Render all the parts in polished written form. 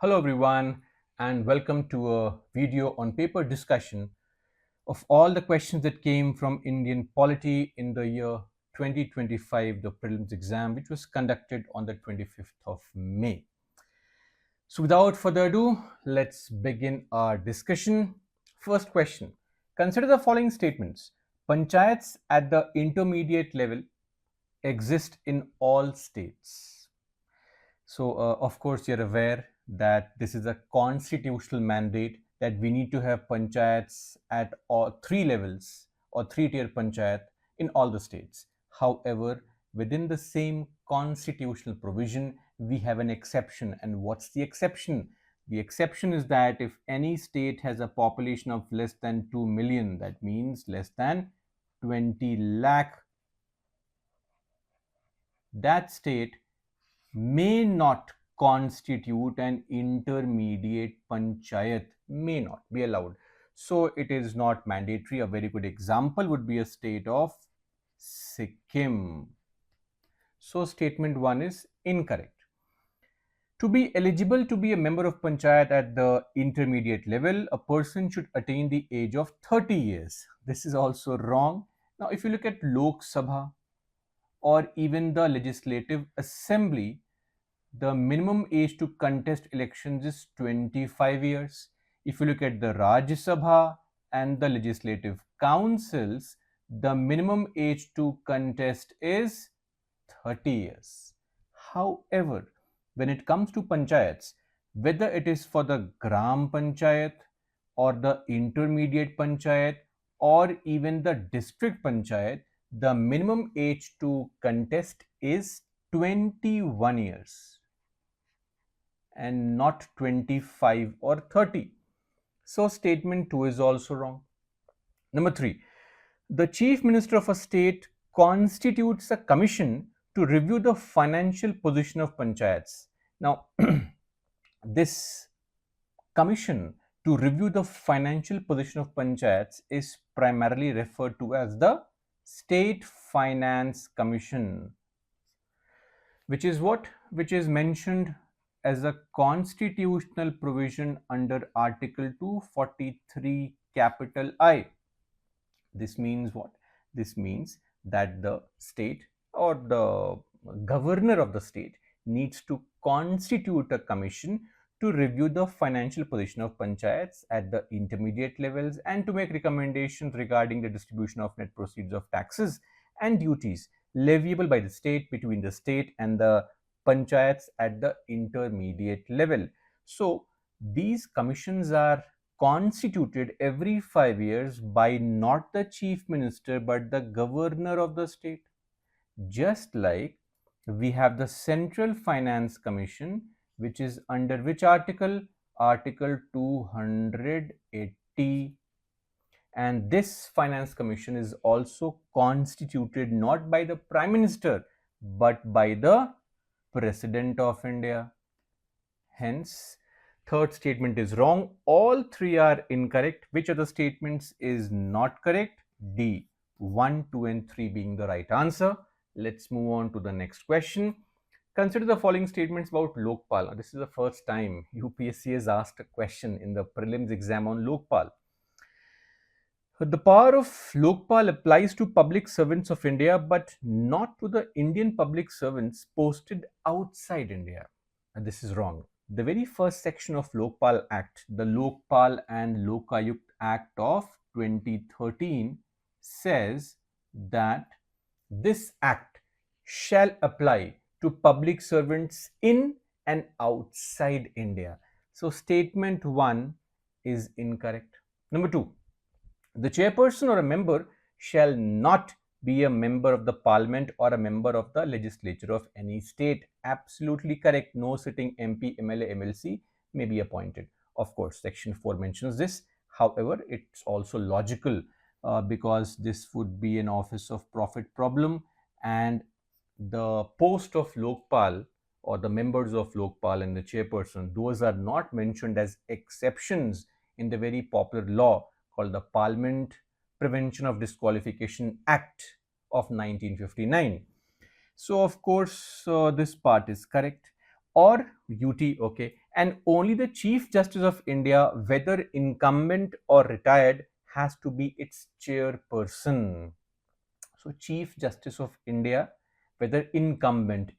Hello everyone and welcome to a video on paper discussion of all the questions that came from Indian polity in the year 2025, the prelims exam, which was conducted on the 25th of May. So without further ado, let's begin our discussion. First question. Consider the following statements. Panchayats at the intermediate level exist in all states. So, of course, you're aware that this is a constitutional mandate that we need to have panchayats at all three levels or three-tier panchayat in all the states. However, within the same constitutional provision, we have an exception. And what's the exception? The exception is that if any state has a population of less than 2 million, that means less than 20 lakh, that state may not constitute an intermediate panchayat, may not be allowed. So it is not mandatory. A very good example would be a state of Sikkim. So statement 1 is incorrect. To be eligible to be a member of panchayat at the intermediate level, a person should attain the age of 30 years. This is also wrong. Now, if you look at Lok Sabha or even the Legislative Assembly, the minimum age to contest elections is 25 years. If you look at the Rajya Sabha and the legislative councils, the minimum age to contest is 30 years. However, when it comes to panchayats, whether it is for the Gram Panchayat or the intermediate panchayat or even the district panchayat, the minimum age to contest is 21 years and not 25 or 30. So statement 2 is also wrong. Number 3, the chief minister of a state constitutes a commission to review the financial position of panchayats. Now, this commission to review the financial position of panchayats is primarily referred to as the State Finance Commission, which is what? Which is mentioned as a constitutional provision under Article 243 capital I. This means what? This means that the state or the governor of the state needs to constitute a commission to review the financial position of panchayats at the intermediate levels and to make recommendations regarding the distribution of net proceeds of taxes and duties leviable by the state between the state and the panchayats at the intermediate level. So these commissions are constituted every 5 years by not the chief minister but the governor of the state. Just like we have the Central Finance Commission, which is under which article? Article 280. And this Finance Commission is also constituted not by the Prime Minister but by the President of India. Hence, third statement is wrong. All three are incorrect. Which of the statements is not correct? D. 1, 2 and 3 being the right answer. Let's move on to the next question. Consider the following statements about Lokpal. This is the first time UPSC has asked a question in the prelims exam on Lokpal. The power of Lokpal applies to public servants of India but not to the Indian public servants posted outside India. And this is wrong. The very first section of Lokpal Act, the Lokpal and Lokayukt Act of 2013, says that this act shall apply to public servants in and outside India. So statement 1 is incorrect. Number 2, the chairperson or a member shall not be a member of the parliament or a member of the legislature of any state. Absolutely correct. No sitting MP, MLA, MLC may be appointed. Of course, section 4 mentions this. However, it's also logical because this would be an office of profit problem, and the post of Lokpal or the members of Lokpal and the chairperson, those are not mentioned as exceptions in the very popular law called the Parliament Prevention of Disqualification Act of 1959. So of course this part is correct. Or UT, okay, And only the Chief Justice of India, whether incumbent or retired, has to be its chairperson. So Chief Justice of India, whether incumbent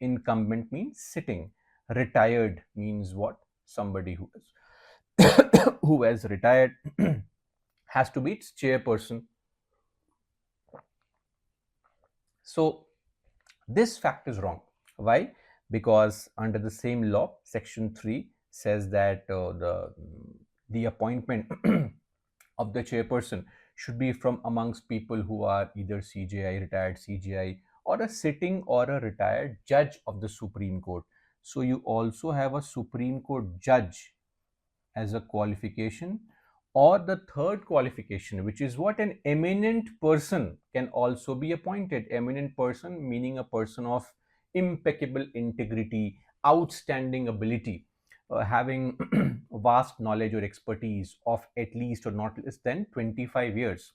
means sitting, retired means what? Somebody who is who has retired has to be its chairperson. So this fact is wrong. Why? Because under the same law, Section 3 says that the appointment of the chairperson should be from amongst people who are either CJI, retired CJI, or a sitting or a retired judge of the Supreme Court. So you also have a Supreme Court judge as a qualification, or the third qualification, which is what? An eminent person can also be appointed. Eminent person meaning a person of impeccable integrity, outstanding ability, having vast knowledge or expertise of at least or not less than 25 years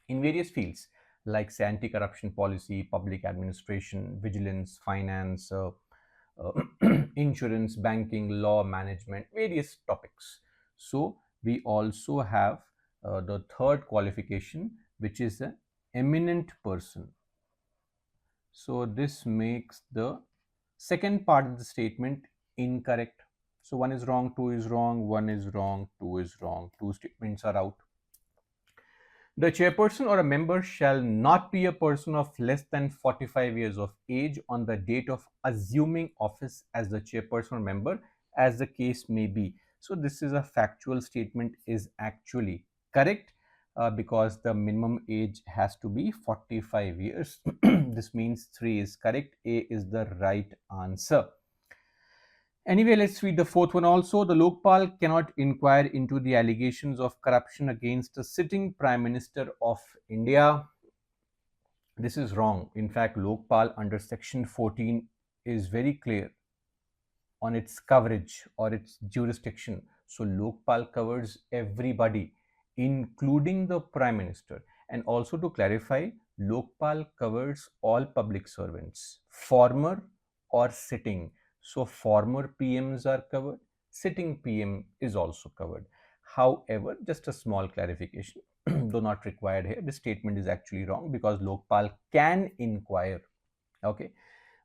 in various fields like say anti-corruption policy, public administration, vigilance, finance, uh, insurance, banking, law, management, various topics. So we also have the third qualification, which is an eminent person. So this makes the second part of the statement incorrect. So one is wrong, two is wrong, one is wrong, two is wrong. Two statements are out. The chairperson or a member shall not be a person of less than 45 years of age on the date of assuming office as the chairperson or member, as the case may be. So this is a factual statement, is actually correct because the minimum age has to be 45 years. This means 3 is correct. A is the right answer. Anyway, let's read the fourth one also. The Lokpal cannot inquire into the allegations of corruption against the sitting Prime Minister of India. This is wrong. In fact, Lokpal under Section 14 is very clear on its coverage or its jurisdiction. So Lokpal covers everybody, including the Prime Minister. And also to clarify, Lokpal covers all public servants, former or sitting. So former PMs are covered, sitting PM is also covered. However, just a small clarification, though not required here, this statement is actually wrong because Lokpal can inquire. Okay,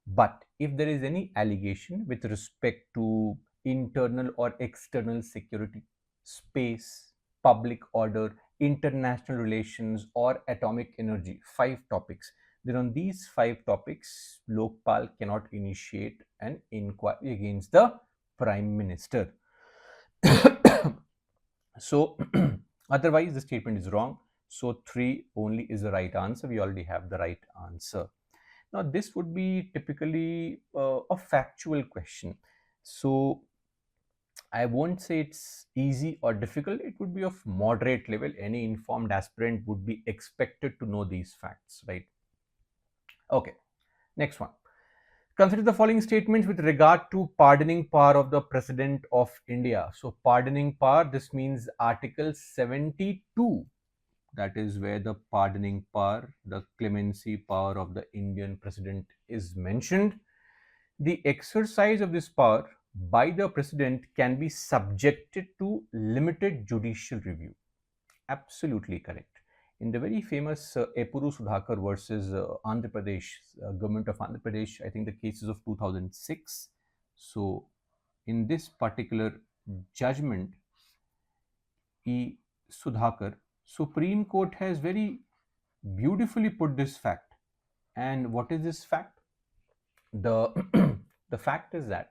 but if there is any allegation with respect to internal or external security, space, public order, international relations, or atomic energy, 5 topics, then on these 5 topics, Lokpal cannot initiate an inquiry against the Prime Minister. So, otherwise, the statement is wrong. So, 3 only is the right answer. We already have the right answer. Now, this would be typically a factual question. So, I won't say it's easy or difficult. It would be of moderate level. Any informed aspirant would be expected to know these facts, right? Okay, next one. Consider the following statements with regard to pardoning power of the President of India. So, pardoning power, this means Article 72. That is where the pardoning power, the clemency power of the Indian President is mentioned. The exercise of this power by the President can be subjected to limited judicial review. Absolutely correct. In the very famous Epuru Sudhakar versus Andhra Pradesh, government of Andhra Pradesh, I think the cases of 2006. So, in this particular judgment, E. Sudhakar, Supreme Court has very beautifully put this fact. And what is this fact? The the fact is that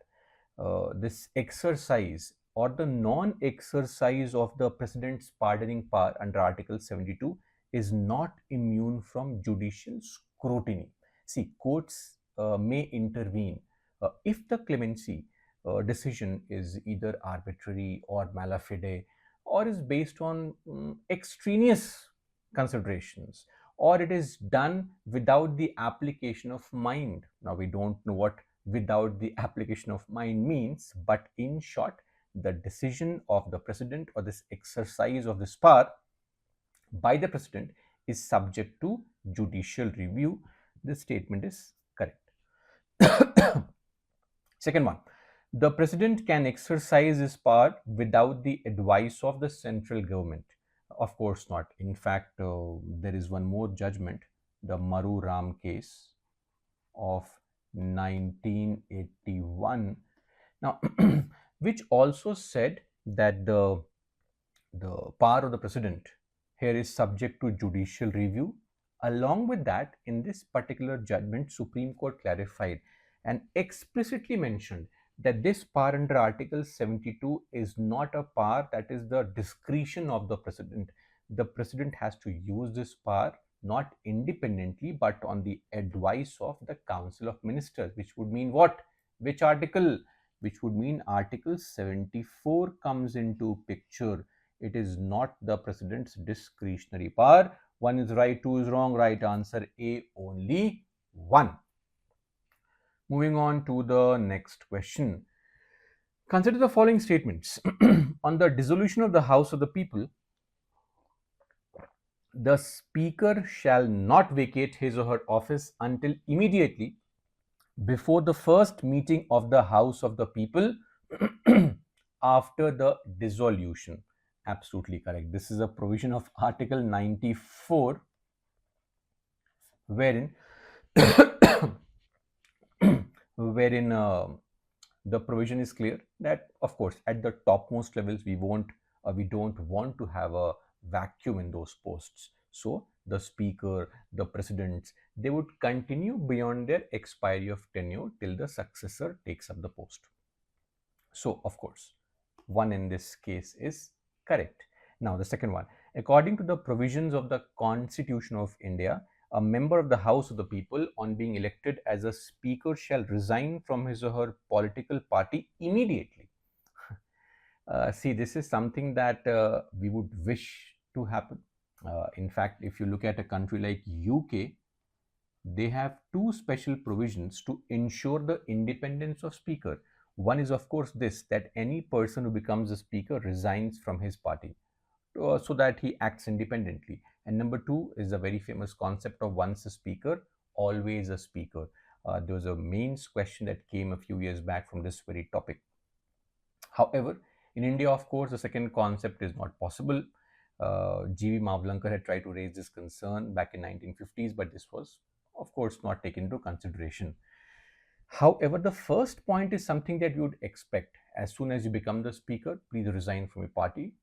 this exercise or the non-exercise of the president's pardoning power under Article 72 is not immune from judicial scrutiny. See, courts may intervene if the clemency decision is either arbitrary or mala fide or is based on extraneous considerations, or it is done without the application of mind. Now, we don't know what without the application of mind means, but in short, the decision of the president or this exercise of this power by the president is subject to judicial review. This statement is correct. Second one, The president can exercise his power without the advice of the central government. Of course not. In fact, there is one more judgment, the Maru Ram case of 1981. Now, which also said that the power of the president here is subject to judicial review. Along with that, in this particular judgment, Supreme Court clarified and explicitly mentioned that this power under Article 72 is not a power that is the discretion of the president. The president has to use this power not independently but on the advice of the Council of Ministers, which would mean what? Which article? Which would mean Article 74 comes into picture. It is not the president's discretionary power. One is right, two is wrong. Right answer A, only one. Moving on to the next question. Consider the following statements. On the dissolution of the House of the People, the Speaker shall not vacate his or her office until immediately before the first meeting of the House of the People after the dissolution. Absolutely correct. This is a provision of Article 94, wherein wherein the provision is clear that, of course, at the topmost levels we don't want to have a vacuum in those posts. So the speaker, the presidents, they would continue beyond their expiry of tenure till the successor takes up the post. So, of course, one in this case is correct. Now, the second one. According to the provisions of the Constitution of India, a member of the House of the People, on being elected as a speaker, shall resign from his or her political party immediately. See, this is something that we would wish to happen. In fact, if you look at a country like UK, they have two special provisions to ensure the independence of speaker. One is, of course, this, that any person who becomes a speaker resigns from his party so that he acts independently. And number two is a very famous concept of once a speaker, always a speaker. There was a mains question that came a few years back from this very topic. However, in India, of course, the second concept is not possible. G.V. Mavlankar had tried to raise this concern back in 1950s, but this was, of course, not taken into consideration. However, the first point is something that you would expect. As soon as you become the speaker, please resign from your party.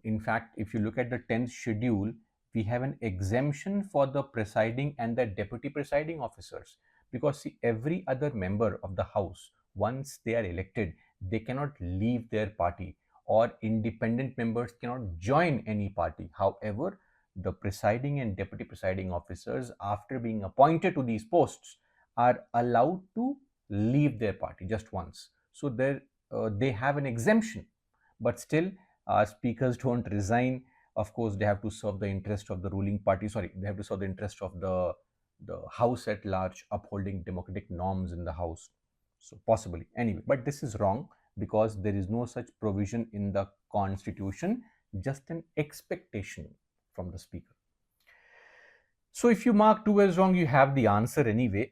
In fact, if you look at the 10th schedule, we have an exemption for the presiding and the deputy presiding officers, because see, every other member of the house, once they are elected, they cannot leave their party, or independent members cannot join any party. However, the presiding and deputy presiding officers, after being appointed to these posts, are allowed to leave their party just once. So they have an exemption, but still speakers don't resign. Of course, they have to serve the interest of the ruling party. Sorry, they have to serve the interest of the house at large, upholding democratic norms in the house. So possibly, anyway, but this is wrong because there is no such provision in the constitution, just an expectation from the speaker. So if you mark 2 as wrong, you have the answer anyway.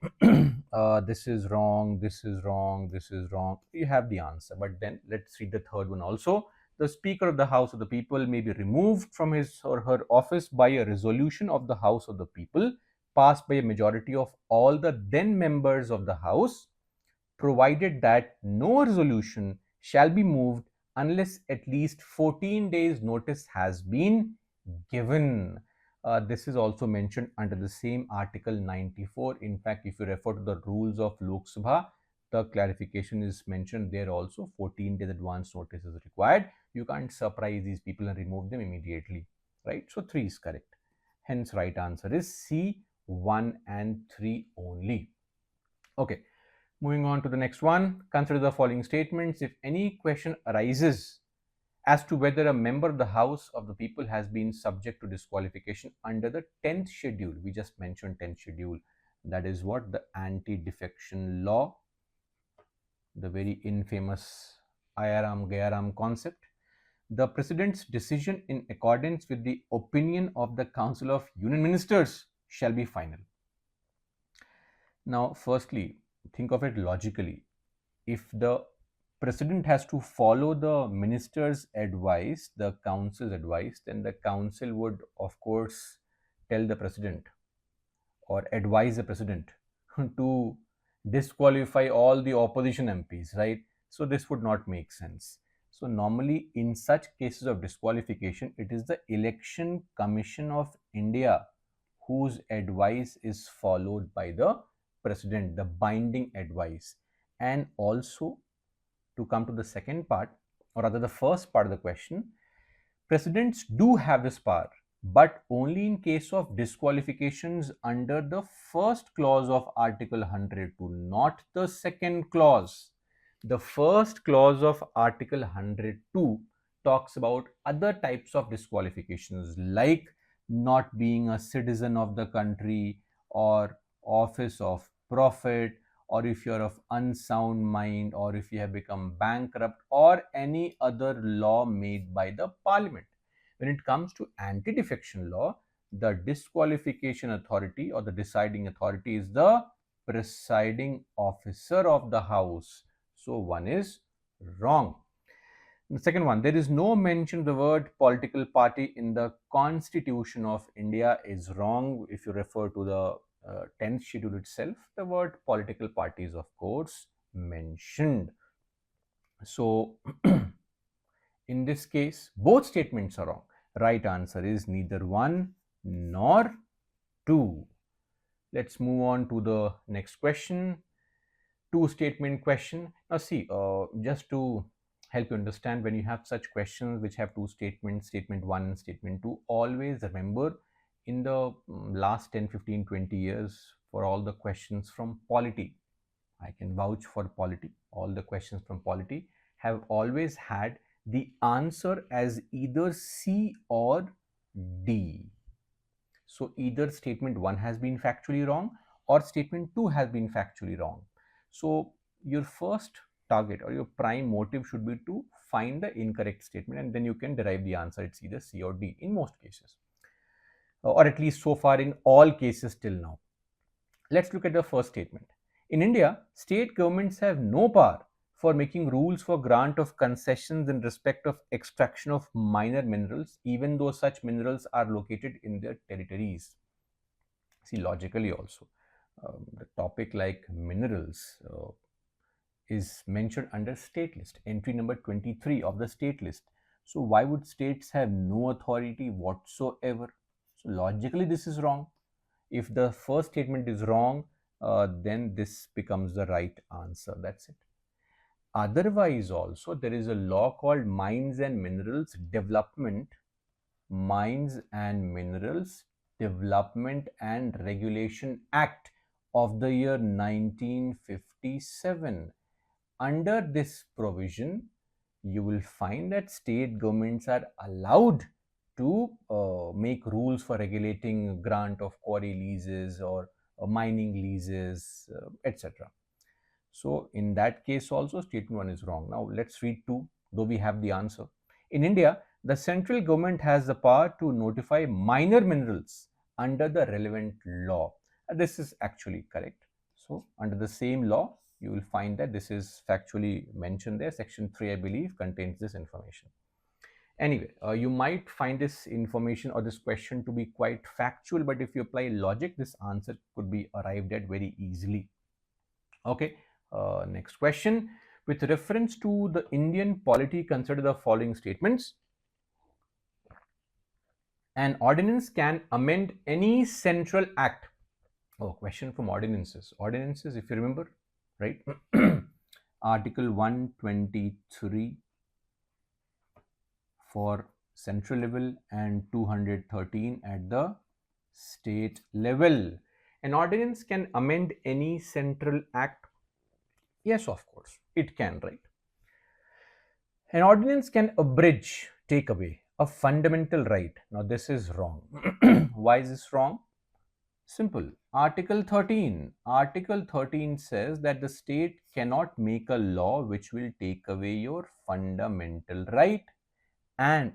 This is wrong, this is wrong, this is wrong. You have the answer. But then let's read the third one also. The Speaker of the House of the People may be removed from his or her office by a resolution of the House of the People passed by a majority of all the then members of the House, provided that no resolution shall be moved unless at least 14 days notice has been given. This is also mentioned under the same Article 94. In fact, if you refer to the rules of Lok Sabha, the clarification is mentioned there also. 14 days advance notice is required. You can't surprise these people and remove them immediately, right? So 3 is correct. Hence, right answer is C, 1 and 3 only. Okay, moving on to the next one. Consider the following statements. If any question arises as to whether a member of the House of the People has been subject to disqualification under the 10th schedule. We just mentioned 10th schedule. That is what? The anti-defection law, the very infamous Ayaram Gayaram concept. The President's decision in accordance with the opinion of the Council of Union Ministers shall be final. Now, firstly, think of it logically. if the president has to follow the minister's advice, the council's advice, then the council would, of course, tell the president or advise the president to disqualify all the opposition MPs, right? So this would not make sense. So normally in such cases of disqualification, it is the Election Commission of India whose advice is followed by the president, the binding advice. And also, to come to the second part, or rather the first part of the question, presidents do have this power, but only in case of disqualifications under the first clause of Article 102, not the second clause. The first clause of Article 102 talks about other types of disqualifications, like not being a citizen of the country, or office of profit, or if you're of unsound mind, or if you have become bankrupt, or any other law made by the parliament. When it comes to anti-defection law, the disqualification authority or the deciding authority is the presiding officer of the house. So one is wrong. The second one, there is no mention of the word political party in the Constitution of India, is wrong. If you refer to the 10th schedule itself, the word political party is of course mentioned. So in this case, both statements are wrong. Right answer is neither one nor two. Let's move on to the next question. Two statement question. Now see, just to help you understand, when you have such questions which have two statements, statement 1 and statement 2, always remember, in the last 10, 15, 20 years, for all the questions from polity, I can vouch for polity, all the questions from polity have always had the answer as either C or D. So either statement 1 has been factually wrong or statement 2 has been factually wrong. So your first target or your prime motive should be to find the incorrect statement, and then you can derive the answer. It's either C or D in most cases, or at least so far in all cases till now. Let's look at the first statement. In India, state governments have no power for making rules for grant of concessions in respect of extraction of minor minerals, even though such minerals are located in their territories. See, logically also, the topic like minerals is mentioned under state list, entry number 23 of the state list. So why would states have no authority whatsoever? So logically this is wrong. If the first statement is wrong, then this becomes the right answer. That's it. Otherwise also, there is a law called Mines and Minerals Development and Regulation Act of the year 1957. Under this provision, you will find that state governments are allowed to make rules for regulating grant of quarry leases or mining leases, etc. So in that case also, statement 1 is wrong. Now let's read 2, though we have the answer. In India, the central government has the power to notify minor minerals under the relevant law. This is actually correct. So under the same law, you will find that this is factually mentioned there. Section 3, I believe, contains this information. Anyway, you might find this information or this question to be quite factual, but if you apply logic, this answer could be arrived at very easily. Okay, next question. With reference to the Indian polity, consider the following statements. An ordinance can amend any central act. Oh, question from ordinances. Ordinances, if you remember, right? Article 123 for central level and 213 at the state level. An ordinance can amend any central act. Yes, of course, it can, right? An ordinance can abridge, take away a fundamental right. Now, this is wrong. Why is this wrong? Simple. Article 13. Article 13 says that the state cannot make a law which will take away your fundamental right. And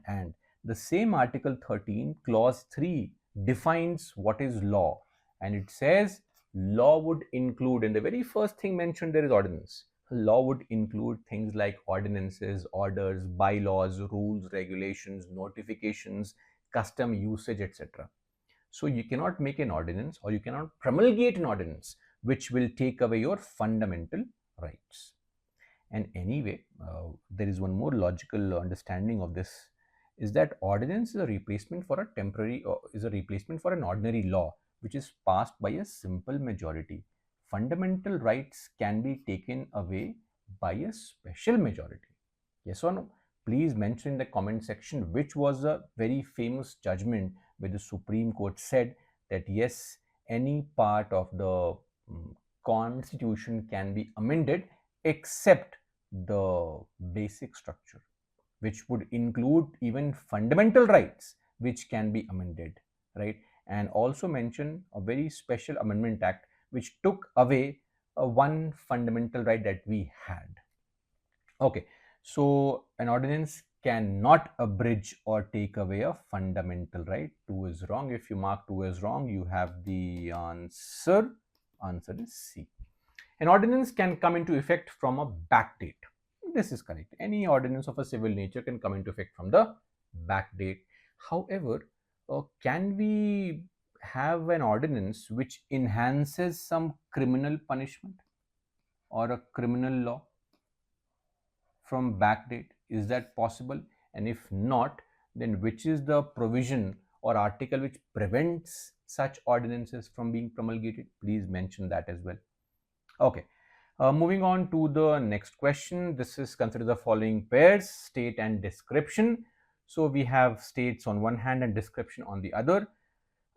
the same Article 13, Clause 3 defines what is law. And it says law would include, and the very first thing mentioned there is ordinance. Law would include things like ordinances, orders, bylaws, rules, regulations, notifications, custom usage, etc. So you cannot make an ordinance or you cannot promulgate an ordinance which will take away your fundamental rights. And anyway, there is one more logical understanding of this, is that ordinance is a replacement for a temporary, or is a replacement for an ordinary law which is passed by a simple majority. Fundamental rights can be taken away by a special majority. Yes or no? Please mention in the comment section which was a very famous judgment where the Supreme Court said that yes, any part of the constitution can be amended except the basic structure, which would include even fundamental rights which can be amended, right? And also mention a very special amendment act which took away one fundamental right that we had. Okay, so an ordinance cannot abridge or take away a fundamental right. 2 is wrong. If you mark 2 as wrong, you have the answer. Answer is C. An ordinance can come into effect from a back date. This is correct. Any ordinance of a civil nature can come into effect from the back date. However, can we have an ordinance which enhances some criminal punishment or a criminal law from back date? Is that possible? And if not, then which is the provision or article which prevents such ordinances from being promulgated? Please mention that as well. Okay. Moving on to the next question. This is consider the following pairs: state and description. So we have states on one hand and description on the other.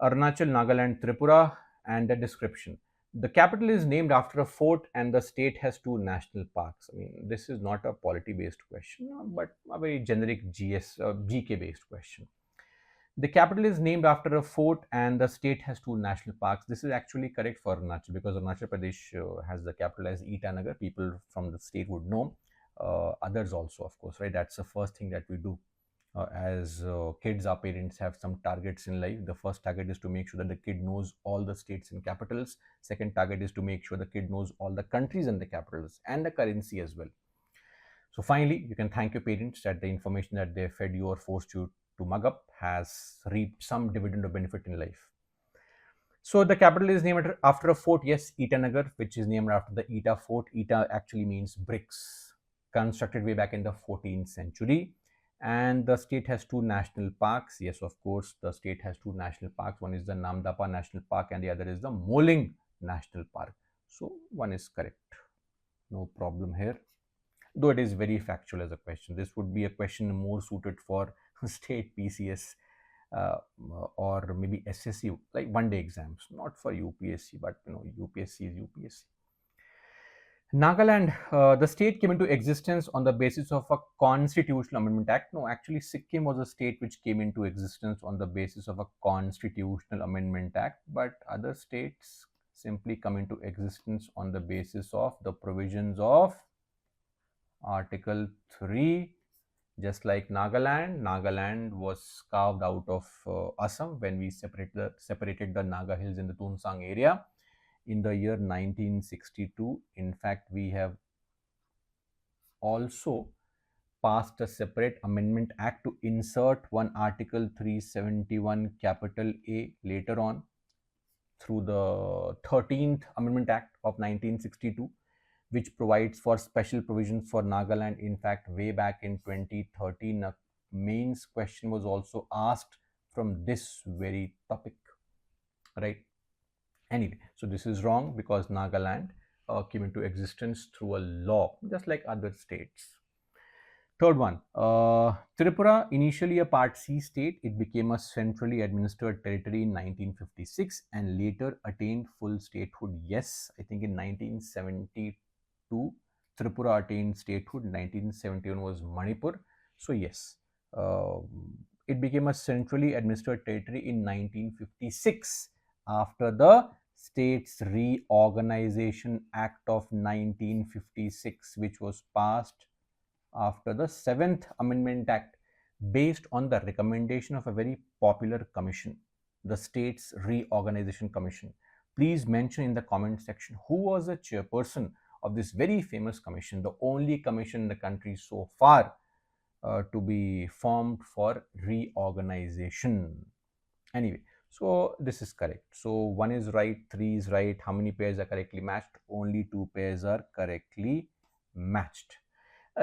Arunachal, Nagaland, Tripura, and the description. The capital is named after a fort and the state has 2 national parks. I mean, this is not a polity based question, but a very generic GK based question. The capital is named after a fort and the state has 2 national parks. This is actually correct for Arunachal because Arunachal Pradesh has the capital as Itanagar. People from the state would know. Others also, of course, right? That's the first thing that we do. As kids, our parents have some targets in life. The first target is to make sure that the kid knows all the states and capitals. Second target is to make sure the kid knows all the countries and the capitals and the currency as well. So finally, you can thank your parents that the information that they fed you or forced you to mug up has reaped some dividend or benefit in life. So the capital is named after a fort, yes, Itanagar, which is named after the Eta fort. Eta actually means bricks, constructed way back in the 14th century. And the state has 2 national parks. Yes, of course, the state has 2 national parks. One is the Namdapa National Park and the other is the Moling National Park. So one is correct. No problem here. Though it is very factual as a question. This would be a question more suited for state PCS or maybe SSC, like one-day exams, not for UPSC, but UPSC is UPSC. Nagaland, the state came into existence on the basis of a constitutional amendment act. No, actually, Sikkim was a state which came into existence on the basis of a constitutional amendment act, but other states simply come into existence on the basis of the provisions of Article 3. Just like Nagaland was carved out of Assam when we separated the Naga Hills in the Tunsang area in the year 1962. In fact, we have also passed a separate amendment act to insert one Article 371 capital A later on through the 13th Amendment Act of 1962, which provides for special provisions for Nagaland. In fact, way back in 2013, a mains question was also asked from this very topic, right? Anyway, so this is wrong because Nagaland came into existence through a law, just like other states. Third one, Tripura, initially a Part C state, it became a centrally administered territory in 1956 and later attained full statehood. Yes, I think in 1972, Tripura attained statehood. 1971 was Manipur. So yes, it became a centrally administered territory in 1956 after the States Reorganization Act of 1956, which was passed after the 7th Amendment Act based on the recommendation of a very popular commission, the States Reorganization Commission. Please mention in the comment section who was the chairperson of this very famous commission, the only commission in the country so far to be formed for reorganization. Anyway, so this is correct. So 1 is right, 3 is right. How many pairs are correctly matched? Only 2 pairs are correctly matched.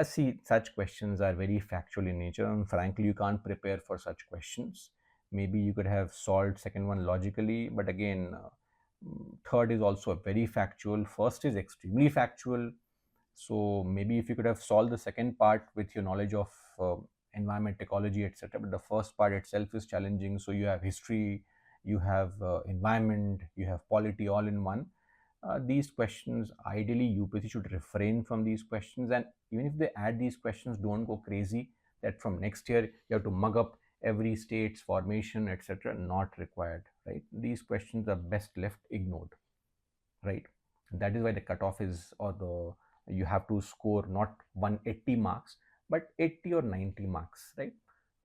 See, such questions are very factual in nature, and frankly, you can't prepare for such questions. Maybe you could have solved second one logically, but again, third is also very factual. First is extremely factual. So maybe if you could have solved the second part with your knowledge of environment, ecology, etc., but the first part itself is challenging. So you have history, you have environment, you have polity all in one. These questions, ideally UPSC should refrain from these questions, and even if they add these questions, don't go crazy that from next year you have to mug up every state's formation, etc. Not required, right? These questions are best left ignored, right? That is why the cutoff is, or the, you have to score not 180 marks but 80 or 90 marks, right?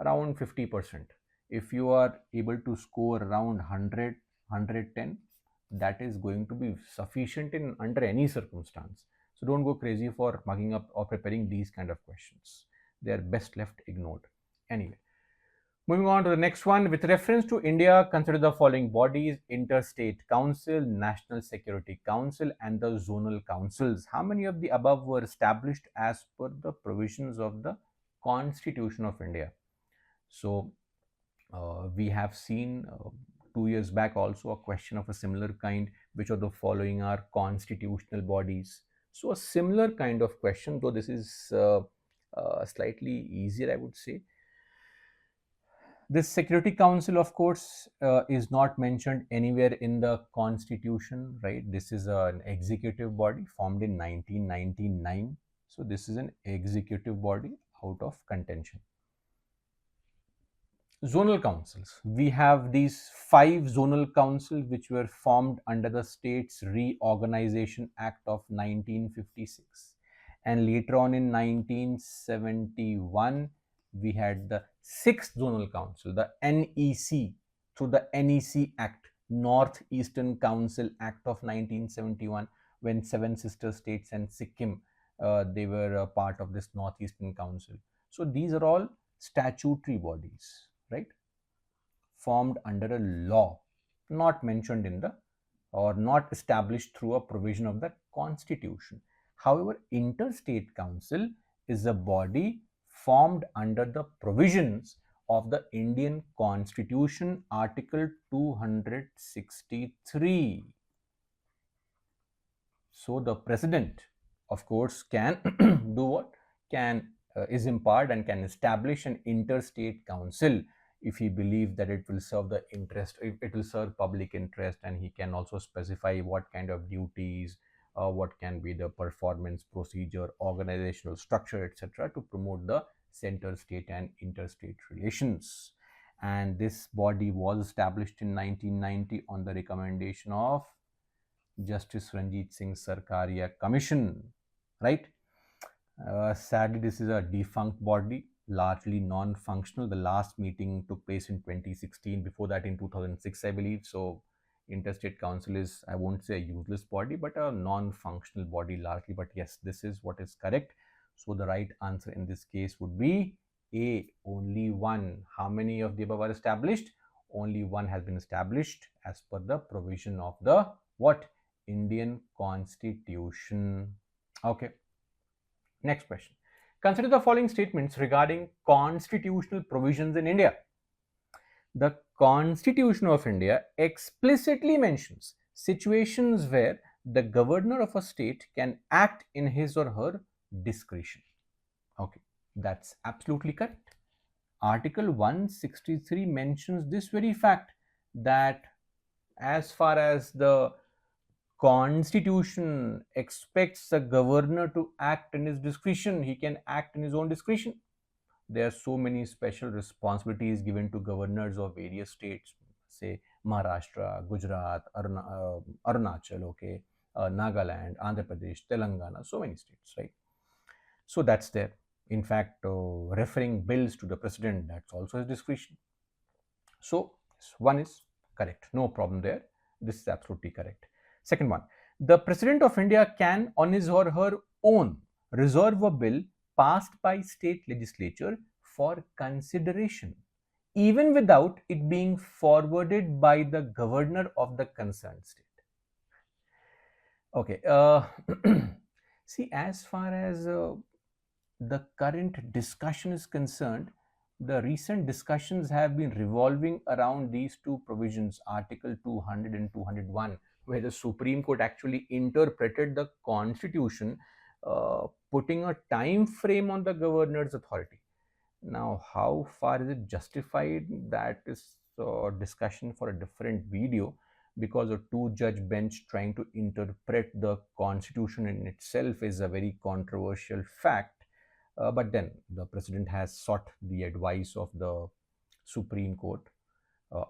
Around 50%. If you are able to score around 100, 110, that is going to be sufficient in under any circumstance. So don't go crazy for mugging up or preparing these kind of questions. They are best left ignored. Anyway, moving on to the next one. With reference to India, consider the following bodies: Interstate Council, National Security Council, and the zonal councils. How many of the above were established as per the provisions of the Constitution of India? So we have seen 2 years back also a question of a similar kind: which of the following are constitutional bodies? So a similar kind of question, though this is slightly easier, I would say. This Security Council, of course, is not mentioned anywhere in the Constitution, right? This is an executive body formed in 1999. So this is an executive body out of contention. Zonal councils. We have these 5 zonal councils which were formed under the States Reorganization Act of 1956. And later on in 1971, we had the 6th zonal council, the NEC, through the NEC Act, Northeastern Council Act of 1971, when 7 sister states and Sikkim, they were a part of this Northeastern Council. So these are all statutory bodies, right, formed under a law, not mentioned in the, or not established through a provision of the Constitution. However, Interstate Council is a body formed under the provisions of the Indian Constitution, Article 263. So the president, of course, can do what? Can is empowered and can establish an interstate council if he believes that it will serve the interest, it will serve public interest, and he can also specify what kind of duties, what can be the performance procedure, organizational structure, etc., to promote the center state and interstate relations. And this body was established in 1990 on the recommendation of Justice Ranjit Singh Sarkaria Commission, right? Sadly, this is a defunct body, largely non-functional. The last meeting took place in 2016. Before that, in 2006, I believe. So, Interstate Council is, I won't say a useless body, but a non-functional body largely. But yes, this is what is correct. So, the right answer in this case would be A, only one. How many of the above are established? Only one has been established as per the provision of the what? Indian Constitution. Okay. Next question. Consider the following statements regarding constitutional provisions in India. The Constitution of India explicitly mentions situations where the governor of a state can act in his or her discretion. Okay, that's absolutely correct. Article 163 mentions this very fact, that as far as the Constitution expects the governor to act in his discretion, he can act in his own discretion. There are so many special responsibilities given to governors of various states, say Maharashtra, Gujarat, Arunachal, okay, Nagaland, Andhra Pradesh, Telangana, so many states, right? So that's there. In fact, referring bills to the president, that's also his discretion. So one is correct, no problem there. This is absolutely correct. Second one, The President of India can, on his or her own, reserve a bill passed by state legislature for consideration, even without it being forwarded by the governor of the concerned state. Okay. See, as far as the current discussion is concerned, the recent discussions have been revolving around these two provisions, Article 200 and 201, where the Supreme Court actually interpreted the Constitution, putting a time frame on the governor's authority. Now, how far is it justified? That is a discussion for a different video, because a two-judge bench trying to interpret the Constitution in itself is a very controversial fact. But then the president has sought the advice of the Supreme Court,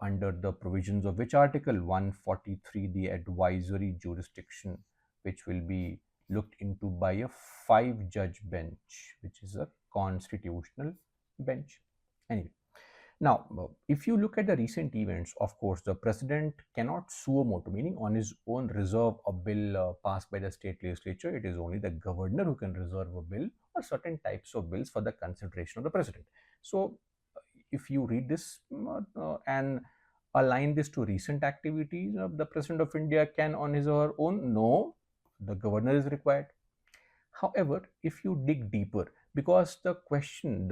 under the provisions of which Article 143, the advisory jurisdiction, which will be looked into by a five-judge bench, which is a constitutional bench. Anyway, now, if you look at the recent events, of course, the president cannot suo motu, meaning on his own reserve a bill passed by the state legislature. It is only the governor who can reserve a bill or certain types of bills for the consideration of the president. So, if you read this and align this to recent activities, the president of India can on his or her own, no, the governor is required. However, if you dig deeper, because the question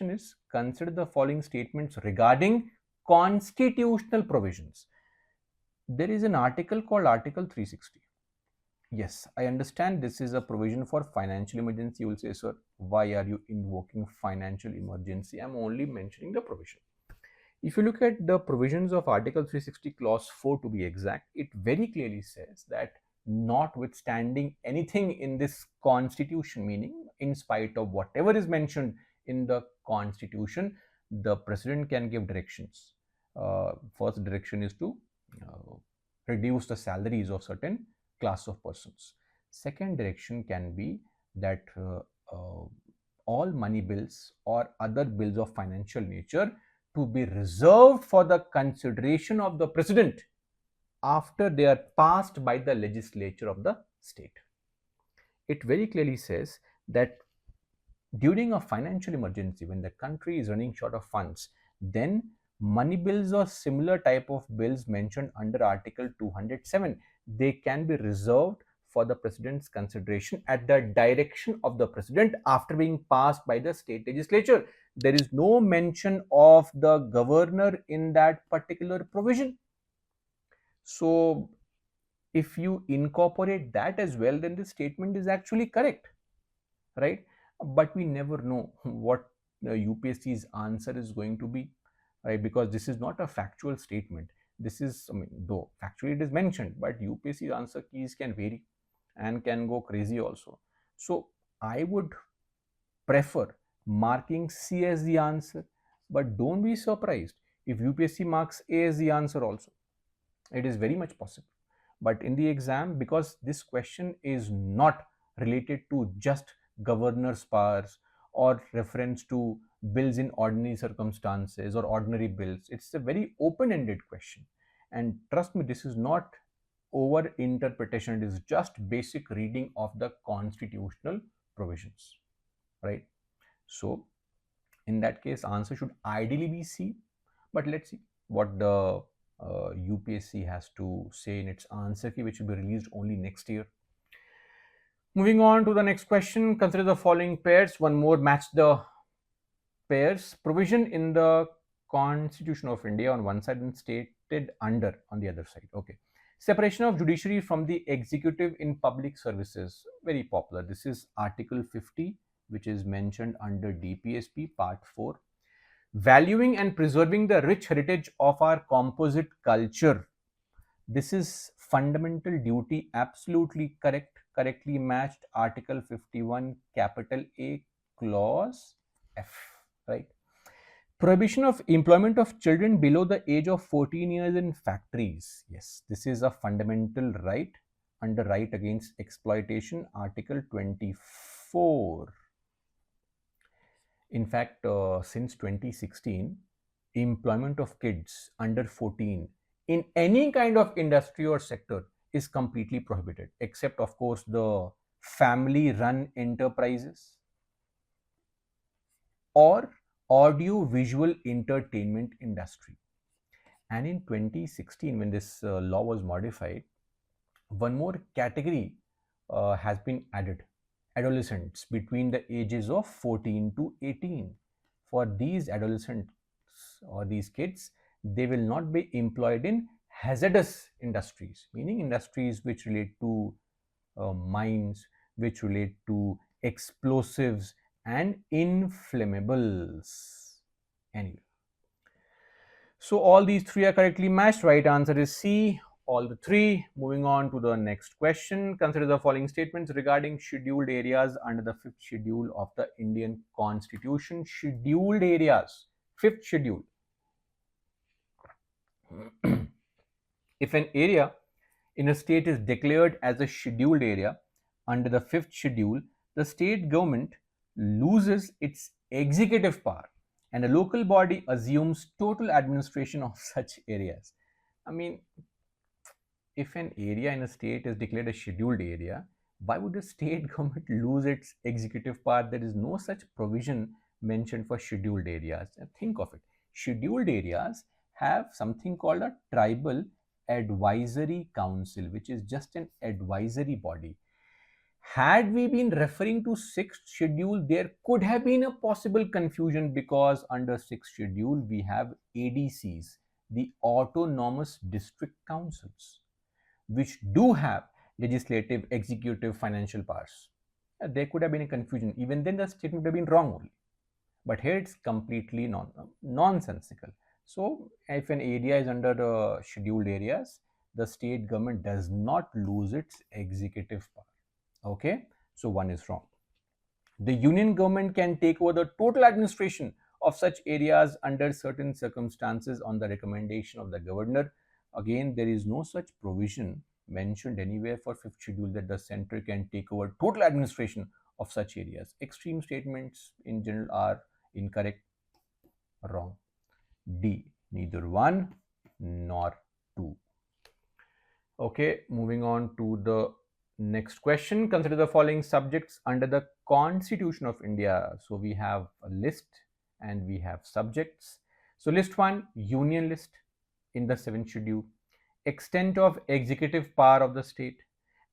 is, consider the following statements regarding constitutional provisions. There is an article called Article 360. Yes, I understand this is a provision for financial emergency. You will say, sir, why are you invoking financial emergency? I'm only mentioning the provision. If you look at the provisions of Article 360, Clause 4 to be exact, it very clearly says that notwithstanding anything in this Constitution, meaning in spite of whatever is mentioned in the Constitution, the president can give directions. First direction is to reduce the salaries of certain class of persons. Second direction can be that all money bills or other bills of financial nature to be reserved for the consideration of the president after they are passed by the legislature of the state. It very clearly says that during a financial emergency, when the country is running short of funds, then money bills or similar type of bills mentioned under Article 207, they can be reserved for the president's consideration at the direction of the president after being passed by the state legislature. There is no mention of the governor in that particular provision. So if you incorporate that as well, then the statement is actually correct, right? But we never know what the UPSC's answer is going to be, right? Because this is not a factual statement. This is, I mean, though factually it is mentioned, but UPSC's answer keys can vary and can go crazy also. So I would prefer marking C as the answer, but don't be surprised if UPSC marks A as the answer also. It is very much possible. But in the exam, because this question is not related to just governor's powers or reference to bills in ordinary circumstances or ordinary bills, it's a very open-ended question. And trust me, this is not over interpretation, it is just basic reading of the constitutional provisions, right? So in that case, answer should ideally be C, but let's see what the UPSC has to say in its answer key, which will be released only next year. Moving on to the next question, consider the following pairs. One more, match the pairs. Provision in the Constitution of India on one side and stated under on the other side. Okay. Separation of judiciary from the executive in public services. Very popular. This is Article 50, which is mentioned under DPSP Part 4. Valuing and preserving the rich heritage of our composite culture. This is fundamental duty, absolutely correct, correctly matched Article 51, capital A, clause F, right? Prohibition of employment of children below the age of 14 years in factories. Yes, this is a fundamental right under right against exploitation, Article 24. In fact, since 2016, employment of kids under 14 in any kind of industry or sector is completely prohibited, except of course the family run enterprises or audio visual entertainment industry. And in 2016, when this law was modified, one more category has been added: adolescents between the ages of 14 to 18. For these adolescents or these kids, they will not be employed in hazardous industries, meaning industries which relate to mines, which relate to explosives and inflammables. Anyway, so all these three are correctly matched. Right answer is C, all the three. Moving on to the next question. Consider the following statements regarding scheduled areas under the fifth schedule of the Indian Constitution. Scheduled areas, fifth schedule. If an area in a state is declared as a scheduled area under the fifth schedule, the state government loses its executive power and a local body assumes total administration of such areas. I mean, if an area in a state is declared a scheduled area, why would the state government lose its executive power? There is no such provision mentioned for scheduled areas. Think of it. Scheduled areas have something called a tribal advisory council, which is just an advisory body. Had we been referring to sixth schedule, there could have been a possible confusion, because under sixth schedule we have ADCs, the autonomous district councils, which do have legislative, executive, financial powers. There could have been a confusion. Even then, the statement would have been wrong only. But here it's completely nonsensical. So, if an area is under the scheduled areas, the state government does not lose its executive power. Okay, so one is wrong. The union government can take over the total administration of such areas under certain circumstances on the recommendation of the governor. Again, there is no such provision mentioned anywhere for fifth schedule that the center can take over total administration of such areas. Extreme statements in general are incorrect, wrong. D, neither one nor two. Okay, moving on to the next question. Consider the following subjects under the Constitution of India. So we have a list and we have subjects. So list 1, union list in the 7th schedule, extent of executive power of the state,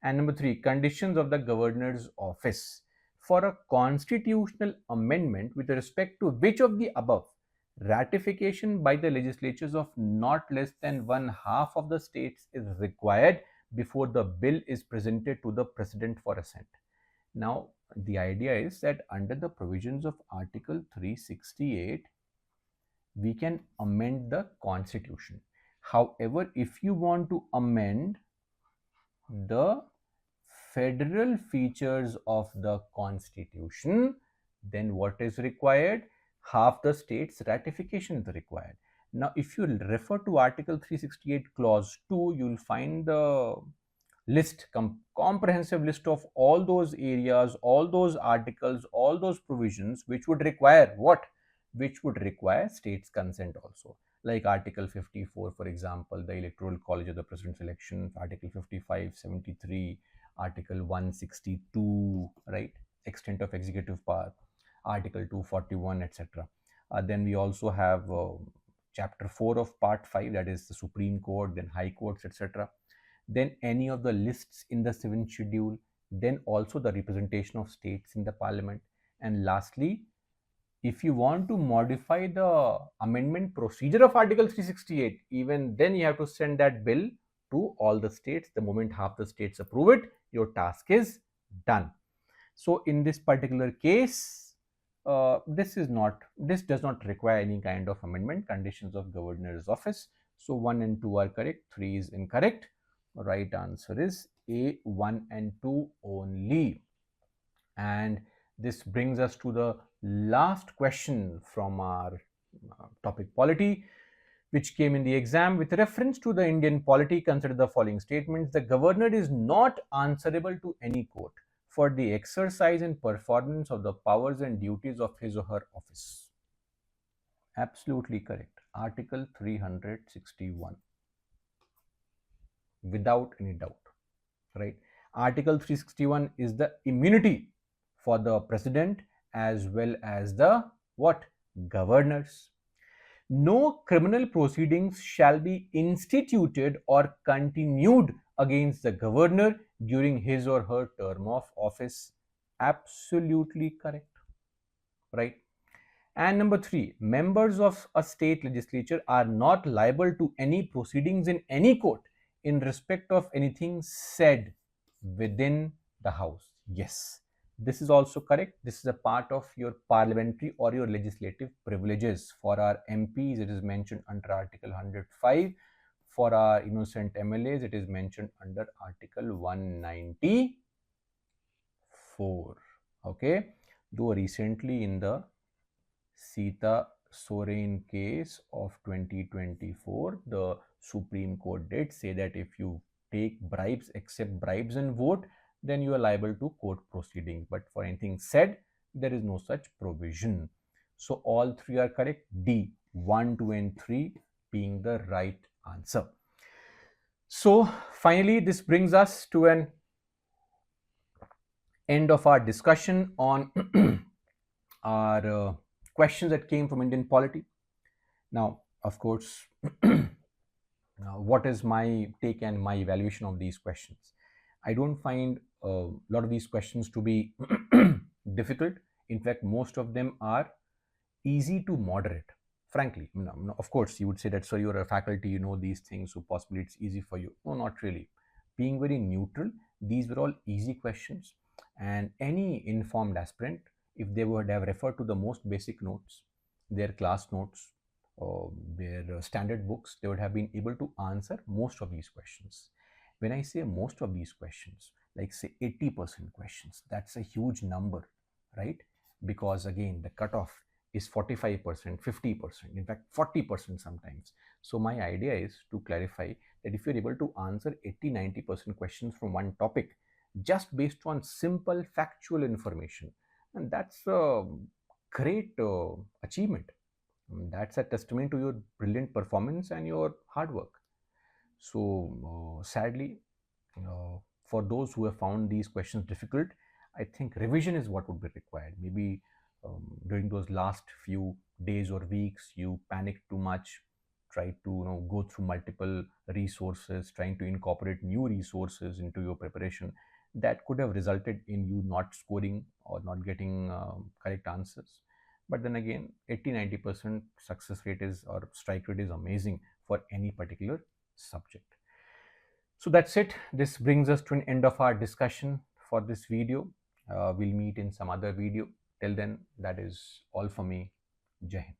and number 3, conditions of the governor's office. For a constitutional amendment with respect to which of the above, ratification by the legislatures of not less than one half of the states is required before the bill is presented to the president for assent. Now, the idea is that under the provisions of Article 368, we can amend the constitution. However, if you want to amend the federal features of the constitution, then what is required? Half the states' ratification is required. Now, if you refer to Article 368 Clause 2, you'll find the list, comprehensive list of all those areas, all those articles, all those provisions which would require what? Which would require states' consent also. Like Article 54, for example, the Electoral College of the President's election, Article 55, 73, Article 162, right? Extent of executive power, Article 241, etc. Then we also have Chapter 4 of Part 5, that is the Supreme Court, then High Courts, etc. Then any of the lists in the 7th schedule, then also the representation of states in the parliament. And lastly, if you want to modify the amendment procedure of Article 368, even then you have to send that bill to all the states. The moment half the states approve it, your task is done. So in this particular case, this does not require any kind of amendment, conditions of governor's office. So 1 and 2 are correct, 3 is incorrect. Right answer is A, 1 and 2 only. And this brings us to the last question from our topic polity, which came in the exam. With reference to the Indian polity, consider the following statements. The governor is not answerable to any court for the exercise and performance of the powers and duties of his or her office. Absolutely correct. Article 361. Without any doubt. right? Article 361 is the immunity for the president as well as the what? Governors. No criminal proceedings shall be instituted or continued against the governor during his or her term of office. Absolutely correct, right? And number three, members of a state legislature are not liable to any proceedings in any court in respect of anything said within the house. Yes, this is also correct. This is a part of your parliamentary or your legislative privileges. For our MPs, it is mentioned under Article 105. For our innocent MLAs, it is mentioned under Article 194. Okay, though recently in the Sita Soren case of 2024, the Supreme Court did say that if you take bribes, accept bribes and vote, then you are liable to court proceeding. But for anything said, there is no such provision. So all three are correct. D, 1, 2 and 3 being the right answer. So finally, this brings us to an end of our discussion on our questions that came from Indian polity. Now, of course, what is my take and my evaluation of these questions? I don't find a lot of these questions to be difficult. In fact, most of them are easy to moderate. Frankly, no, of course, you would say that, so you're a faculty, you know these things, so possibly it's easy for you. No, not really. Being very neutral, these were all easy questions, and any informed aspirant, if they would have referred to the most basic notes, their class notes, or their standard books, they would have been able to answer most of these questions. When I say most of these questions, like say 80% questions, that's a huge number, right? Because again, the cutoff is 45%, 50%, in fact 40% sometimes. So my idea is to clarify that if you're able to answer 80-90% questions from one topic just based on simple factual information, and that's a great achievement. That's a testament to your brilliant performance and your hard work. So sadly, for those who have found these questions difficult, I think revision is what would be required. Maybe during those last few days or weeks, you panicked too much, tried to go through multiple resources, trying to incorporate new resources into your preparation. That could have resulted in you not scoring or not getting correct answers. But then again, 80-90% success rate is, or strike rate is amazing for any particular subject. So that's it. This brings us to an end of our discussion for this video. We'll meet in some other video. Till then, that is all for me. Jai Hind.